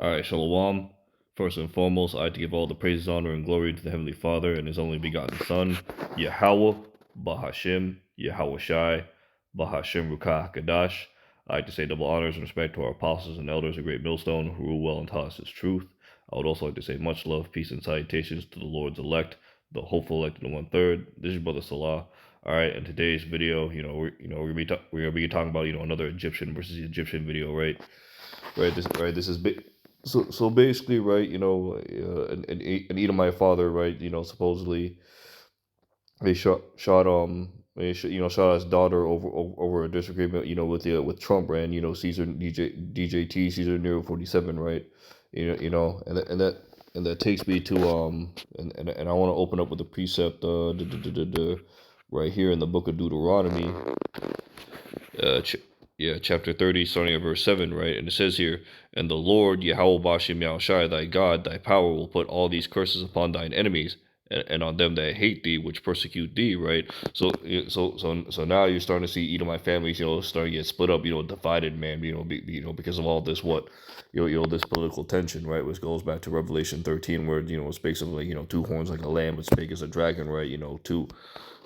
Alright, Shalom. First and foremost, I like to give all the praise, honor, and glory to the Heavenly Father and His only begotten Son, Yahweh, Bahashim, Yahweh Shai, Bahashim Rukah Kadash. I like to say double honors and respect to our apostles and elders of Great Millstone who rule well and taught us His truth. I would also like to say much love, peace, and salutations to the Lord's elect, the hopeful elect in the 1/3. This is your brother Salah. All right, in today's video, we're gonna be talking about another Egyptian versus Egyptian video, right? This is big. So basically, right, an Edomite father, right, supposedly they shot his daughter over a disagreement, with Trump, ran, Caesar DJT Caesar Nero 47, right, and that takes me to and I want to open up with a precept right here in the book of Deuteronomy, chapter 30, starting at verse 7, right? And it says here, "And the Lord, Yahweh Bashim Yahushai, thy God, thy power will put all these curses upon thine enemies, and on them that hate thee, which persecute thee," right? So now you're starting to see Edomite families, starting to get split up, divided, man, because of all this, this political tension, right? Which goes back to Revelation 13, where, it speaks of, like, two horns like a lamb, but big as a dragon, right? Two,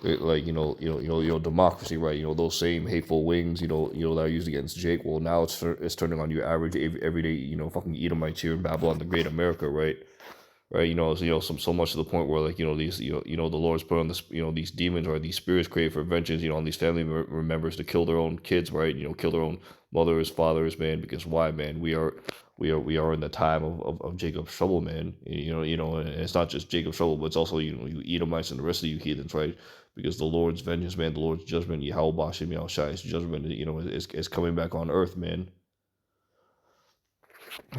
like, democracy, right? Those same hateful wings, that are used against Jake. Well, now it's turning on your average everyday, fucking Edomites here in Babylon, the Great America, right? Right, so much to the point where, like, these, the Lord's put on this, these demons or these spirits created for vengeance, on these family members to kill their own kids, right? Kill their own mothers, fathers, man. Because why, man? We are in the time of Jacob's trouble, man. And it's not just Jacob's trouble, but it's also, you Edomites and the rest of you heathens, right? Because the Lord's vengeance, man, the Lord's judgment, Yahweh Bashim Yahushai's judgment, is coming back on earth, man.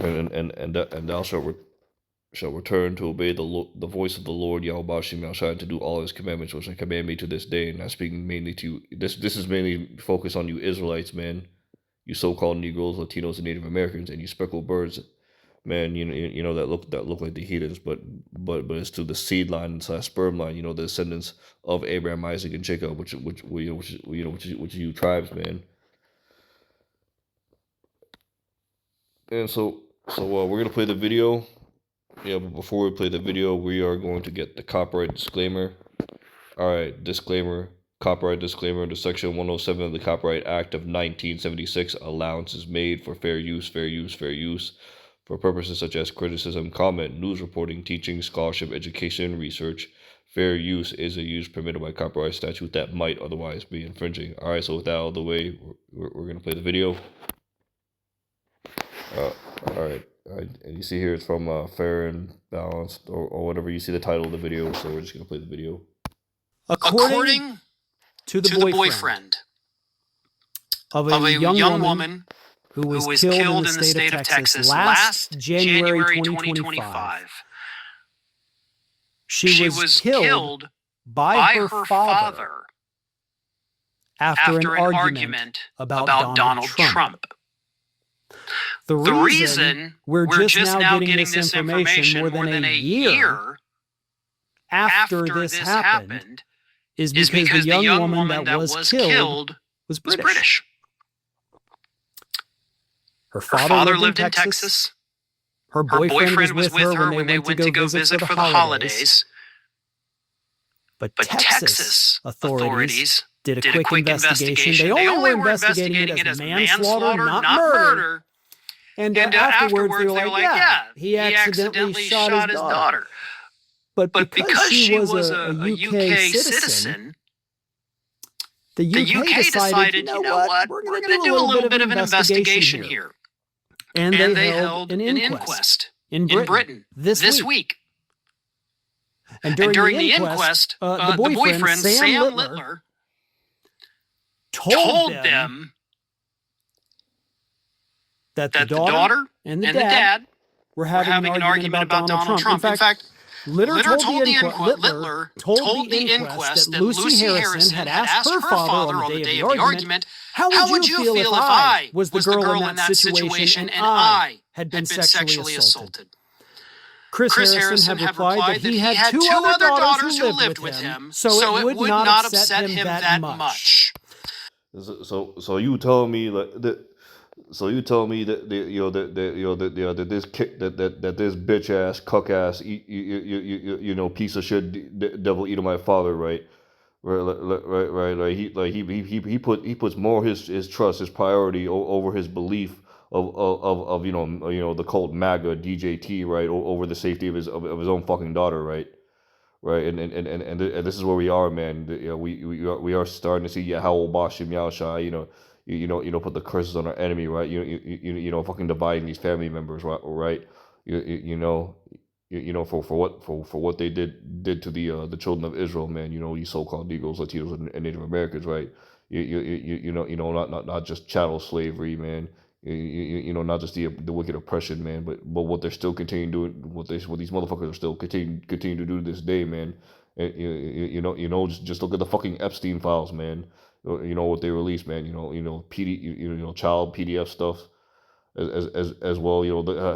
And thou shall return to obey the voice of the Lord Yahweh Bashim Yahushai, to do all His commandments, which I command me to this day. And I'm speaking mainly to you. This is mainly focused on you Israelites, man. You so-called Negroes, Latinos, and Native Americans, and you speckled birds, man. That look like the heathens, but it's to the seed line / sperm line. The descendants of Abraham, Isaac, and Jacob, which you tribes, man. And so we're gonna play the video. Yeah, but before we play the video, we are going to get the copyright disclaimer. Alright, disclaimer. Copyright disclaimer. Under Section 107 of the Copyright Act of 1976, allowance is made for fair use, for purposes such as criticism, comment, news reporting, teaching, scholarship, education, research. Fair use is a use permitted by copyright statute that might otherwise be infringing. Alright, so with that out of the way, we're going to play the video. Alright. And you see here it's from Fair and Balanced, or whatever. You see the title of the video, so we're just going to play the video. According to the boyfriend of a young woman who was killed in the state of Texas last January 2025, she was killed by her father after an argument about Donald Trump. The reason we're just now getting this information more than a year after this happened is because the young woman that was killed was British. Her father lived in Texas. Her boyfriend was with her when they went to go visit for the holidays. But Texas authorities did a quick investigation. They only were investigating it as manslaughter, not murder. And afterwards, they were like, yeah, he accidentally shot his daughter. But because she was a UK citizen, the UK decided, you know what, we're going to do a little bit of an investigation here. And they held an inquest in Britain this week. And during the inquest, the boyfriend, Sam Littler, told them that the daughter and the dad were having an argument about Donald Trump. In fact, Littler told the inquest that Lucy Harrison had asked her father on the day of the argument, how would you feel if I was the girl in that situation and I had been sexually assaulted? Chris Harrison had replied that he had two other daughters who lived with him, so it would not upset him that much. So you telling me that So you tell me that that this bitch ass cuck ass piece of shit devil Edomite father, right? Right. He puts more his trust, his priority over his belief of the cult MAGA DJT, right, over the safety of his own fucking daughter, right. Right, and this is where we are, man. We are starting to see Yahweh Bashim Yahushai, put the curses on our enemy, right? Fucking dividing these family members, right? Right, for what they did to the children of Israel, man. These so-called Negroes, Latinos, and Native Americans, right? Not just chattel slavery, man. Not just the wicked oppression, man, but what they're still continuing doing, what these motherfuckers are still continue to do to this day, man. And, just look at the fucking Epstein files, man. What they released, man. Child PDF stuff as well.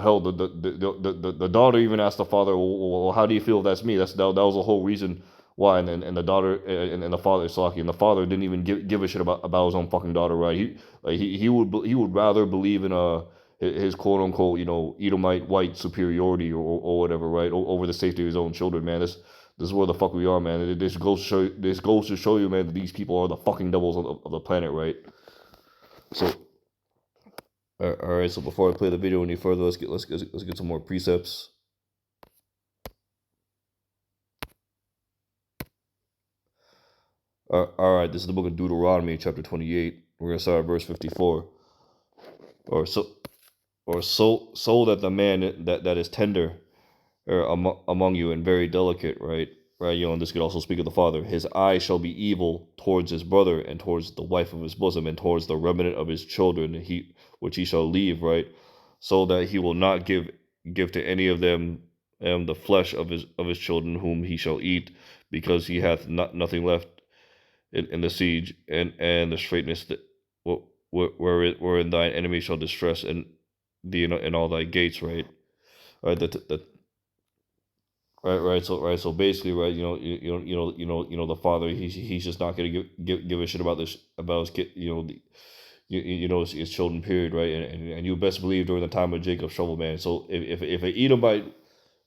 Hell, the daughter even asked the father, well, how do you feel if that's me? That was the whole reason why. And the daughter and the father, Salaki, and the father didn't even give a shit about his own fucking daughter, right? He would rather believe in his quote unquote Edomite white superiority or whatever, right, over the safety of his own children, man. This is where the fuck we are, man. This goes to show you, man, that these people are the fucking devils of the planet, right? So. All right. So before I play the video any further, let's get some more precepts. All right. This is the book of Deuteronomy, chapter 28. We're gonna start at verse 54. Or so that the man that is tender among you and very delicate, right? Right. And this could also speak of the father. His eye shall be evil towards his brother and towards the wife of his bosom and towards the remnant of his children, which he shall leave, right? So that he will not give to any of them the flesh of his children whom he shall eat, because he hath nothing left in the siege and the straightness that wherein thine enemy shall distress and thee in all thy gates, right? Right. That right. So basically, right. The father. He's just not gonna give a shit about his kid. His children. Period. Right. And you best believe during the time of Jacob's trouble, man. So if an Edomite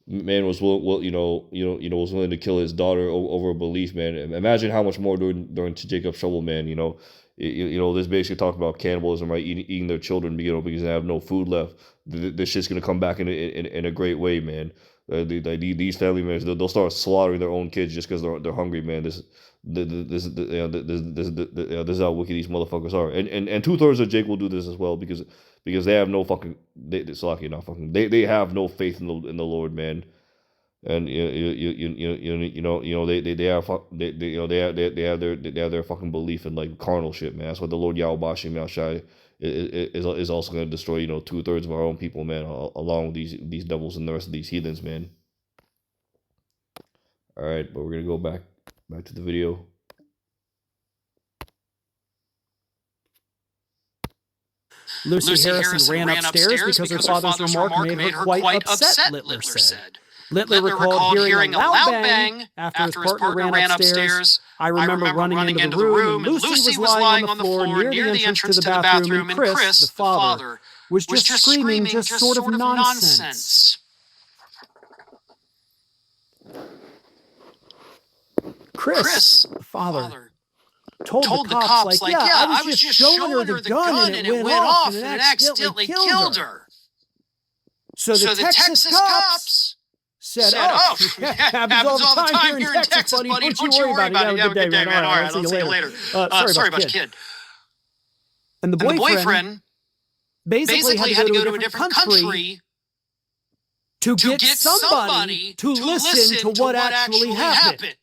man was was willing to kill his daughter over a belief, man, imagine how much more during Jacob's trouble, man. This basically talking about cannibalism, right? Eating their children, because they have no food left. This shit's gonna come back in a great way, man. These family members, they'll start slaughtering their own kids just because they're hungry, man. This is how wicked these motherfuckers are, and 2/3 of Jake will do this as well because they have no fucking they have no faith in the Lord, man. And they have their fucking belief in like carnal shit, man. That's what the Lord Yahweh Bashim Yahushai is also going to destroy 2/3 of our own people, man, along with these devils and the rest of these heathens, man. All right, but we're gonna go back to the video. Lucy Harrison ran upstairs because her father's remark made her quite upset, Littler said. Littler recalled hearing a loud bang after his partner ran upstairs. I remember running into the room, and Lucy was lying on the floor near the entrance to the bathroom, and Chris, the father, was just screaming just sort of nonsense. Chris, the father, told the cops, like, yeah, I was just showing her the gun, and it went off, and it accidentally killed her. So the Texas cops said, oh, happens all the time here in Texas, buddy. Don't you worry about it. Have a good day, man. All right, I'll see you later. Sorry about the kid. And the boyfriend basically had to go to a different country to get somebody to listen to what actually happened.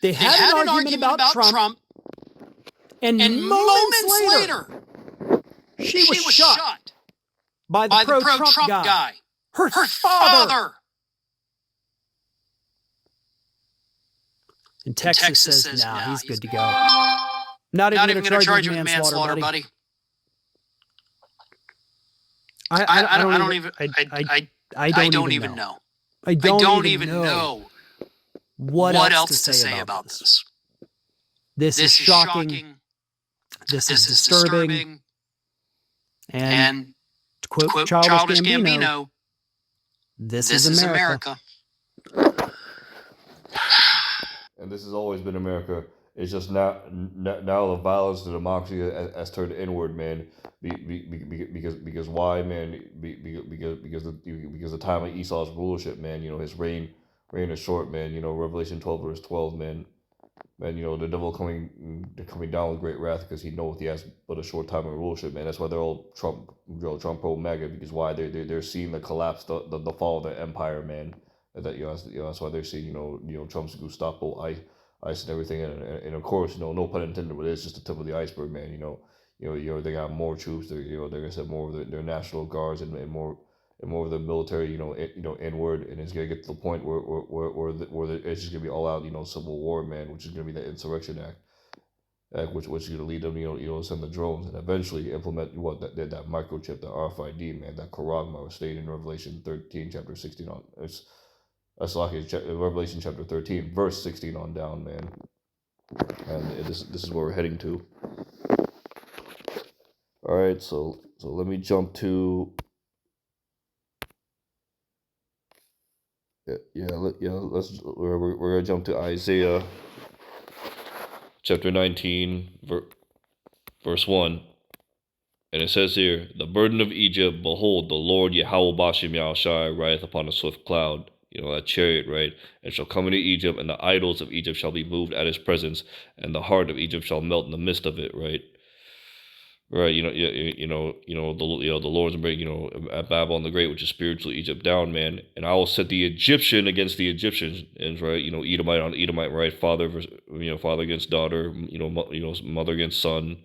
They had an argument about Trump, and moments later, she was shot by the pro-Trump guy, her father. And Texas says, nah, he's good to go. Not even going to charge him with manslaughter, buddy. I don't even know. I don't even know what else to say about this. This is shocking. This is disturbing. And to quote Childish Gambino, this is America. And this has always been America. It's just now the violence, the democracy has turned inward, man. Because why, man? Because the time of Esau's rulership, man. His reign is short, man. Revelation 12 verse 12, man. Man, the devil coming down with great wrath because he knows he has but a short time of rulership, man. That's why they're all Trump pro MAGA, because why they're seeing the collapse, the fall of their empire, man. That's why they're seeing Trump's Gestapo, ICE and everything, and of course, no pun intended, but it's just the tip of the iceberg, man. They got more troops. They're gonna send more of their national guards and more of the military, inward, and it's gonna get to the point where it's just gonna be all out, civil war, man, which is gonna be the insurrection act, which is gonna lead them, send the drones and eventually implement that microchip, the RFID, man, that Quran was stated in Revelation 13, chapter 16 on. That's like Revelation chapter 13, verse 16 on down, man. And this is where we're heading to. All right, so let me jump to. We're gonna jump to Isaiah chapter 19, verse 1. And it says here, the burden of Egypt, behold, the Lord Yahweh Bashim Yahushai rideth upon a swift cloud, that chariot, right? And shall come into Egypt, and the idols of Egypt shall be moved at his presence, and the heart of Egypt shall melt in the midst of it, right? Right, the Lord's bring, at Babylon the Great, which is spiritual Egypt down, man. And I will set the Egyptian against the Egyptians, right? Edomite on Edomite, right? Father versus, father against daughter, mother against son,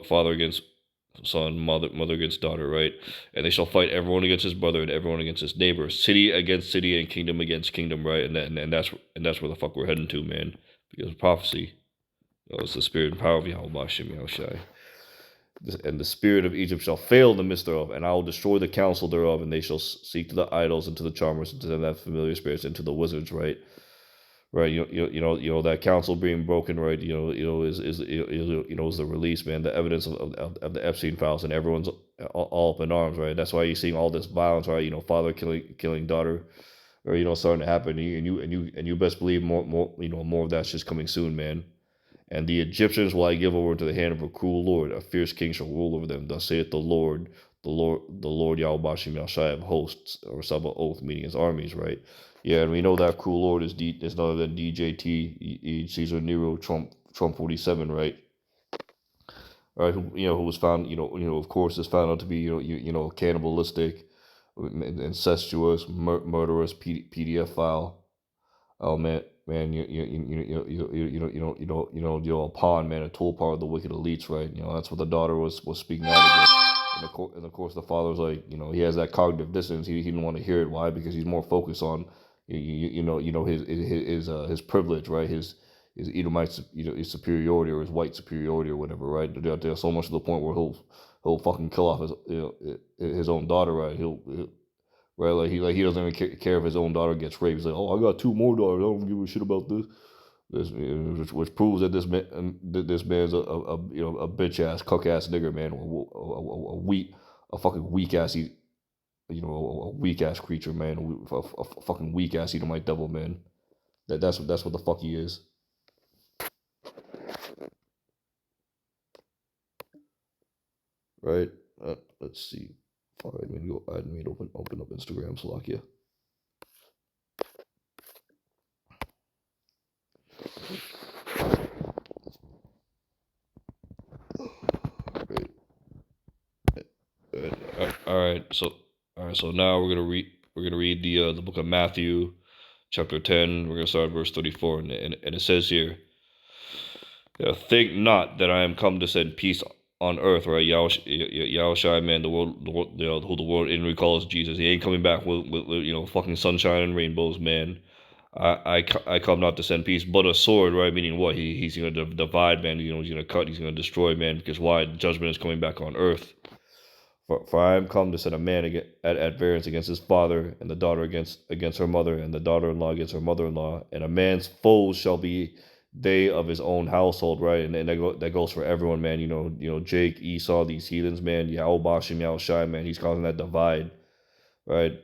father against son, mother against daughter, right? And they shall fight everyone against his brother and everyone against his neighbor, city against city and kingdom against kingdom, right? And that's where the fuck we're heading to, man. Because of prophecy, it's the spirit and power of Yahweh Bashem Yahushai. And the spirit of Egypt shall fail in the midst thereof, and I will destroy the counsel thereof, and they shall seek to the idols and to the charmers and to them that familiar spirits and to the wizards, right? Right, that counsel being broken, right? Is the release, man, the evidence of the Epstein files, and everyone's all up in arms, right? That's why you're seeing all this violence, right? Father killing daughter, or starting to happen, and you best believe more of that's just coming soon, man. And the Egyptians will I give over into the hand of a cruel lord. A fierce king shall rule over them. Thus saith the Lord Yahweh Bashim Yahshai of hosts, or Sabaoth, meaning his armies, right? Yeah, and we know that cruel lord is none other than DJT, Caesar Nero, Trump 47, right? Right, who was found, of course, is found out to be, cannibalistic, incestuous, murderous PDF file. Oh man, you're a pawn, man, a tool power of the wicked elites, right? That's what the daughter was speaking out against, and of course the father was like, he has that cognitive dissonance. He didn't want to hear it. Why? Because he's more focused on, his privilege, right? His Edomite, his superiority or his white superiority or whatever, right? They're so much to the point where he'll fucking kill off his own daughter, right? He'll right, he doesn't even care if his own daughter gets raped. He's like, oh, I got 2 more daughters. I don't give a shit about this. Which proves that this man's a bitch ass, cuck ass nigger, man, a fucking weak ass, a weak ass creature, man, a fucking weak ass Edomite devil, man. That's what the fuck he is. Right. Let's see. All right, I need to open up Instagram, Slovakia. All right. So now we're gonna read the book of Matthew, chapter 10. We're gonna start at verse 34, and it says here, think not that I am come to send peace on earth, right? Yahushai, man, the world, who the world inwardly calls Jesus. He ain't coming back with fucking sunshine and rainbows, man. I come not to send peace, but a sword, right? Meaning what? He's gonna divide, man. He's gonna cut. He's gonna destroy, man. Because why? Judgment is coming back on earth. For I am come to set a man at variance against his father, and the daughter against her mother, and the daughter-in-law against her mother-in-law, and a man's foes shall be they of his own household, right? And that goes for everyone, man. Jake, Esau, these heathens, man. Yahweh Bashim Yahushai, man. He's causing that divide, right?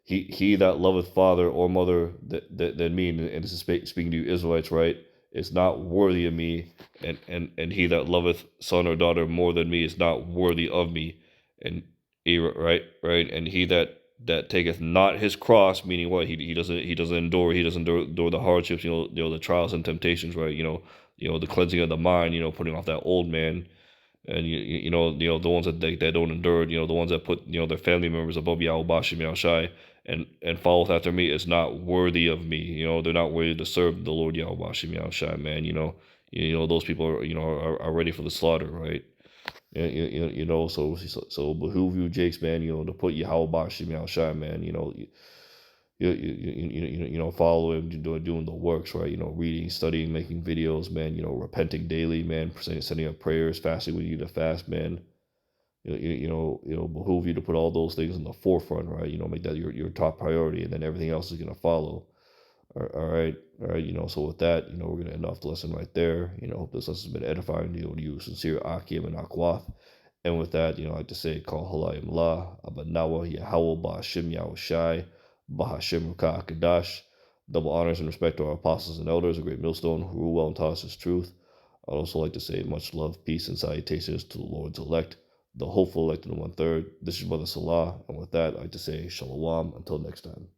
He that loveth father or mother than me, and this is speaking to you Israelites, right, is not worthy of me, and he that loveth son or daughter more than me is not worthy of me, and right, and he that taketh not his cross, meaning what, he doesn't endure the hardships, the trials and temptations, right, the cleansing of the mind, putting off that old man, and the ones that don't endure, the ones that put their family members above Yahweh Bashim Yahushai and followeth after me is not worthy of me. They're not worthy to serve the Lord Yahweh Bashim Yahushai, man. Those people are ready for the slaughter, right? So behoove you, Jakes, man, to put Yahweh Bashim Yahushai, man, follow him, doing the works, right? Reading, studying, making videos, man. Repenting daily, man. Sending up prayers, fasting when you need to fast, man. Behoove you to put all those things in the forefront, right? Make that your top priority, and then everything else is gonna follow. All right, all right. So with that, we're gonna end off the lesson right there. Hope this lesson has been edifying to you, sincere Akim and Akwath. And with that, I like to say, Call Halayim La, Abanawa Yahweh Ba'ashim Yahushai, Bahashim Ruka Akadash. Double honors and respect to our apostles and elders, a great millstone who rule well and taught us his truth. I'd also like to say much love, peace, and salutations to the Lord's elect, the hopeful elect in the 1/3. This is Brother Salah, and with that, I'd like to say Shalom until next time.